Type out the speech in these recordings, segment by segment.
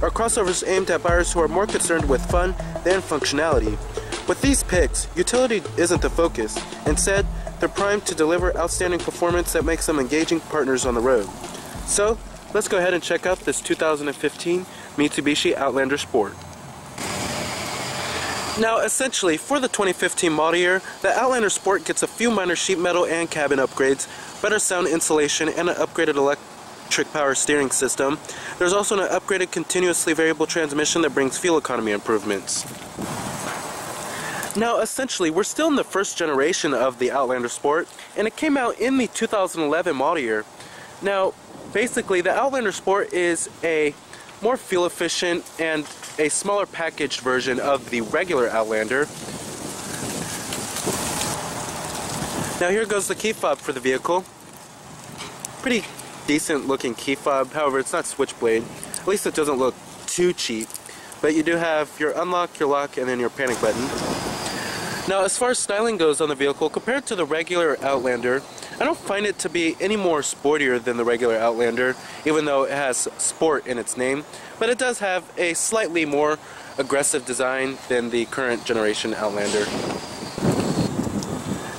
are crossovers aimed at buyers who are more concerned with fun than functionality. With these picks, utility isn't the focus. Instead, they're primed to deliver outstanding performance that makes them engaging partners on the road. So, let's go ahead and check out this 2015 Mitsubishi Outlander Sport. Now, essentially, for the 2015 model year, the Outlander Sport gets a few minor sheet metal and cabin upgrades, better sound insulation, and an upgraded electric power steering system. There's also an upgraded continuously variable transmission that brings fuel economy improvements. Now, essentially, we're still in the first generation of the Outlander Sport, and it came out in the 2011 model year. Now, basically, the Outlander Sport is a more fuel efficient and a smaller packaged version of the regular Outlander. Now, here goes the key fob for the vehicle. Pretty decent looking key fob, however, it's not switchblade. At least it doesn't look too cheap. But you do have your unlock, your lock, and then your panic button. Now, as far as styling goes on the vehicle, compared to the regular Outlander, I don't find it to be any more sportier than the regular Outlander, even though it has sport in its name, but it does have a slightly more aggressive design than the current generation Outlander.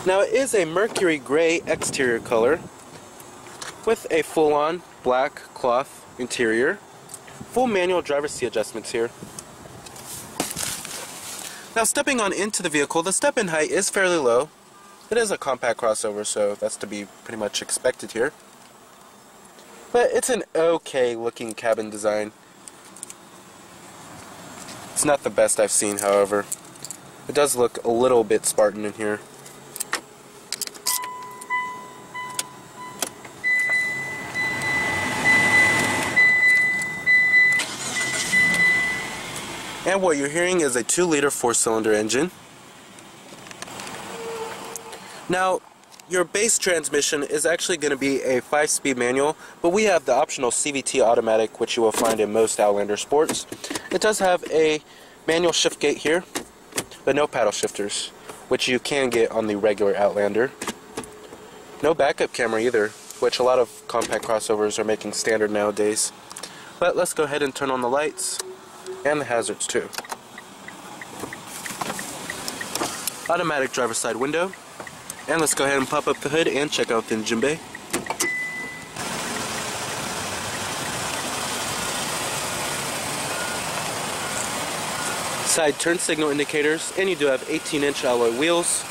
Now, it is a mercury gray exterior color with a full-on black cloth interior. Full manual driver's seat adjustments here. Now, stepping on into the vehicle, the step-in height is fairly low. It is a compact crossover, so that's to be pretty much expected here. But it's an okay looking cabin design. It's not the best I've seen, however. It does look a little bit Spartan in here. And what you're hearing is a 2-liter 4-cylinder engine. Now, your base transmission is actually going to be a 5-speed manual, but we have the optional CVT automatic, which you will find in most Outlander Sports. It does have a manual shift gate here, but no paddle shifters, which you can get on the regular Outlander. No backup camera either, which a lot of compact crossovers are making standard nowadays. But let's go ahead and turn on the lights. And the hazards too. Automatic driver's side window. And let's go ahead and pop up the hood and check out the engine bay. Side turn signal indicators, and you do have 18-inch alloy wheels.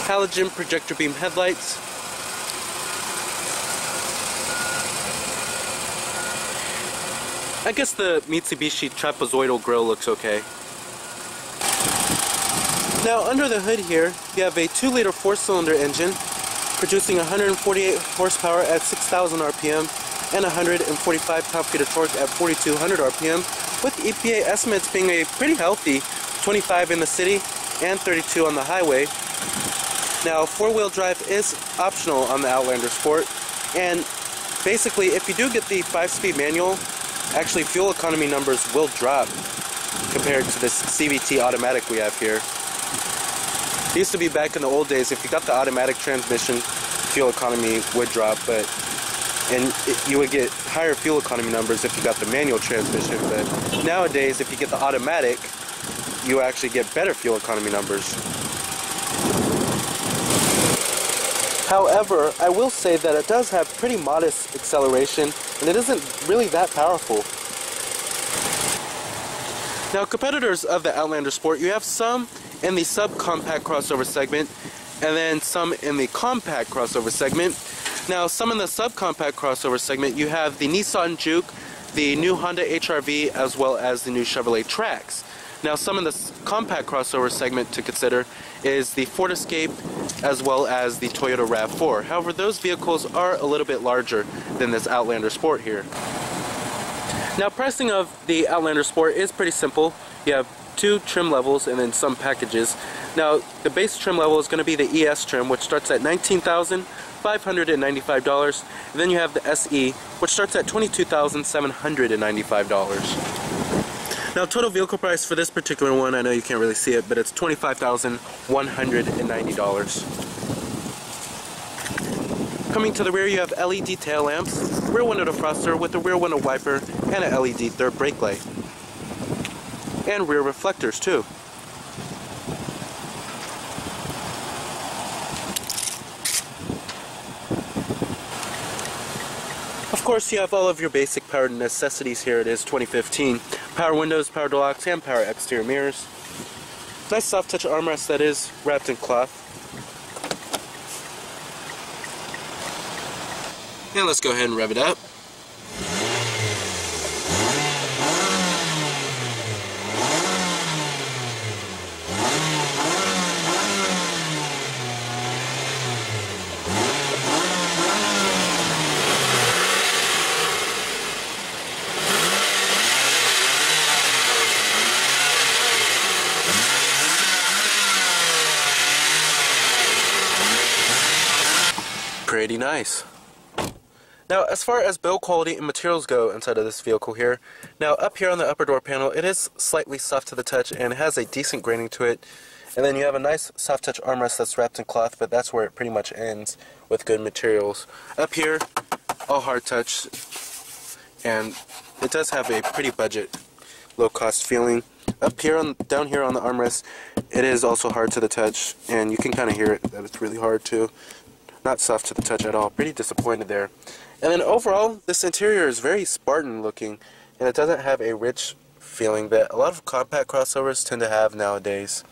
Halogen projector beam headlights. I guess the Mitsubishi trapezoidal grille looks okay. Now, under the hood here, you have a 2-liter 4-cylinder engine producing 148 horsepower at 6,000 RPM and 145 pound-feet of torque at 4,200 RPM, with EPA estimates being a pretty healthy 25 in the city and 32 on the highway. Now, 4-wheel drive is optional on the Outlander Sport, and basically, if you do get the 5-speed manual, actually fuel economy numbers will drop compared to this CVT automatic we have here. It used to be back in the old days, if you got the automatic transmission, fuel economy would drop, you would get higher fuel economy numbers if you got the manual transmission, but nowadays if you get the automatic, you actually get better fuel economy numbers. However, I will say that it does have pretty modest acceleration, and it isn't really that powerful. Now, competitors of the Outlander Sport, you have some in the subcompact crossover segment, and then some in the compact crossover segment. Now, some in the subcompact crossover segment, you have the Nissan Juke, the new Honda HR-V, as well as the new Chevrolet Trax. Now, some in the compact crossover segment to consider is the Ford Escape, as well as the Toyota RAV4. However, those vehicles are a little bit larger than this Outlander Sport here. Now, pricing of the Outlander Sport is pretty simple. You have 2 trim levels and then some packages. Now, the base trim level is going to be the ES trim, which starts at $19,595, and then you have the SE, which starts at $22,795. Now, total vehicle price for this particular one, I know you can't really see it, but it's $25,190. Coming to the rear, you have LED tail lamps, rear window defroster with a rear window wiper, and an LED third brake light. And rear reflectors too. Of course, you have all of your basic power necessities here. It is 2015. Power windows, power door locks, and power exterior mirrors. Nice soft touch armrest that is wrapped in cloth. And let's go ahead and rev it up. Pretty nice. Now, as far as build quality and materials go inside of this vehicle here, now up here on the upper door panel, it is slightly soft to the touch and it has a decent graining to it. And then you have a nice soft touch armrest that's wrapped in cloth, but that's where it pretty much ends with good materials. Up here, all hard touch, and it does have a pretty budget, low cost feeling. Up here, down here on the armrest, it is also hard to the touch, and you can kind of hear it, that it's really hard too. Not soft to the touch at all. Pretty disappointed there. And then overall, this interior is very Spartan looking, and it doesn't have a rich feeling that a lot of compact crossovers tend to have nowadays.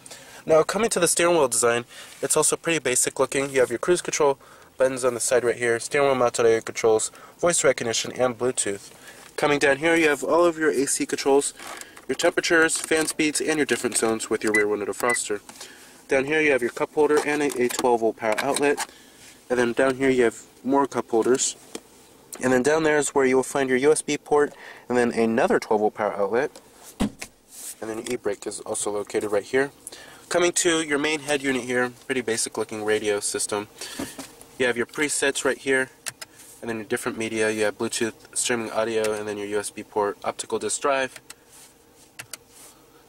Now, coming to the steering wheel design, it's also pretty basic looking. You have your cruise control buttons on the side right here, steering wheel mounted audio controls, voice recognition, and Bluetooth. Coming down here, you have all of your AC controls, your temperatures, fan speeds, and your different zones with your rear window defroster. Down here, you have your cup holder and a 12-volt power outlet. And then down here, you have more cup holders. And then down there is where you will find your USB port, and then another 12-volt power outlet. And then your e-brake is also located right here. Coming to your main head unit here, pretty basic looking radio system. You have your presets right here, and then your different media. You have Bluetooth, streaming audio, and then your USB port, optical disc drive.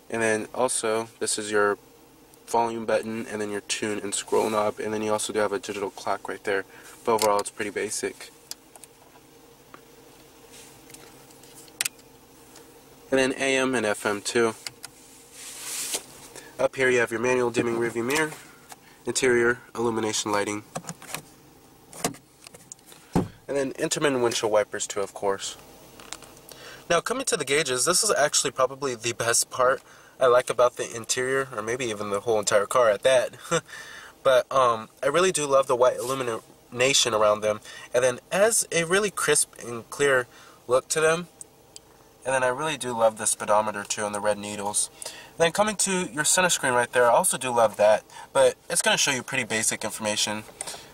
And then also, this is your volume button, and then your tune and scroll knob, and then you also do have a digital clock right there. But overall, it's pretty basic. And then AM and FM too. Up here you have your manual dimming rearview mirror, interior illumination lighting, and then intermittent windshield wipers too, of course. Now, coming to the gauges, this is actually probably the best part I like about the interior, or maybe even the whole entire car at that. But I really do love the white illumination around them, and then as a really crisp and clear look to them. And then I really do love the speedometer too and the red needles. And then coming to your center screen right there, I also do love that, but it's going to show you pretty basic information.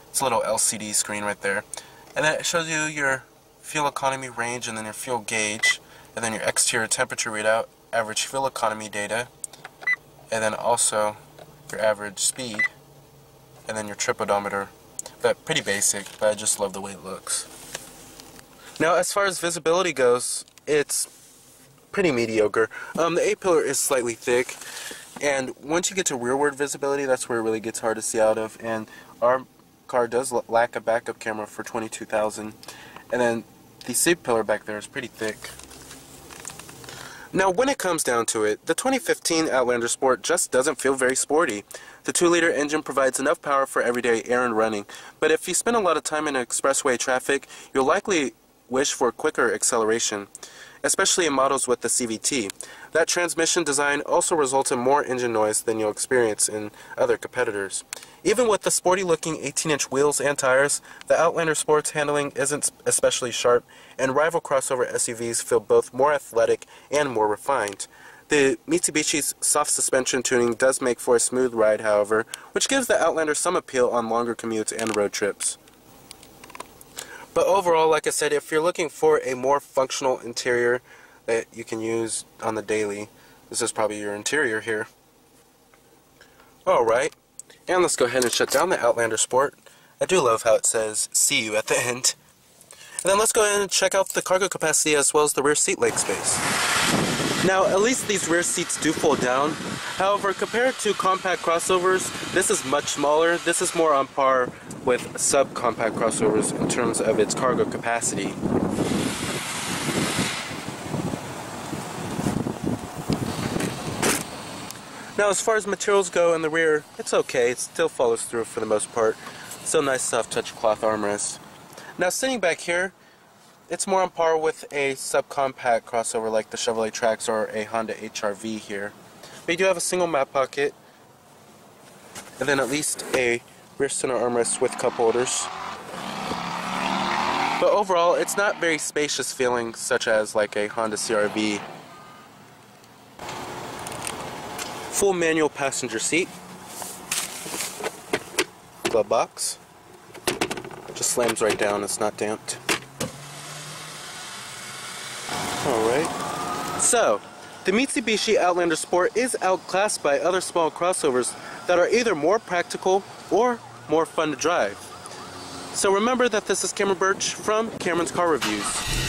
It's a little LCD screen right there. And then it shows you your fuel economy range, and then your fuel gauge, and then your exterior temperature readout, average fuel economy data, and then also your average speed, and then your trip odometer. But pretty basic, but I just love the way it looks. Now, as far as visibility goes, it's pretty mediocre. The A-pillar is slightly thick, and once you get to rearward visibility, that's where it really gets hard to see out of, and our car does lack a backup camera for 22,000, and then the C-pillar back there is pretty thick. Now, when it comes down to it, the 2015 Outlander Sport just doesn't feel very sporty. The 2-liter engine provides enough power for everyday errand running, but if you spend a lot of time in expressway traffic, you'll likely wish for quicker acceleration, especially in models with the CVT. That transmission design also results in more engine noise than you'll experience in other competitors. Even with the sporty-looking 18-inch wheels and tires, the Outlander Sport's handling isn't especially sharp, and rival crossover SUVs feel both more athletic and more refined. The Mitsubishi's soft suspension tuning does make for a smooth ride, however, which gives the Outlander some appeal on longer commutes and road trips. But overall, like I said, if you're looking for a more functional interior that you can use on the daily, this is probably your interior here. Alright, and let's go ahead and shut down the Outlander Sport. I do love how it says, "See you" at the end. And then let's go ahead and check out the cargo capacity as well as the rear seat leg space. Now, at least these rear seats do fold down. However, compared to compact crossovers, this is much smaller. This is more on par with subcompact crossovers in terms of its cargo capacity. Now, as far as materials go in the rear, it's okay. It still follows through for the most part. Still nice soft touch cloth armrest. Now, sitting back here, it's more on par with a subcompact crossover like the Chevrolet Trax or a Honda HR-V here. But you do have a single map pocket, and then at least a rear center armrest with cup holders. But overall, it's not very spacious feeling, such as like a Honda CR-V. Full manual passenger seat. Glove box. Just slams right down, it's not damped. Alright, so the Mitsubisi Outlander Sport is outclassed by other small crossovers that are either more practical or more fun to drive. So remember that this is Cameron Birch from Cameron's Car Reviews.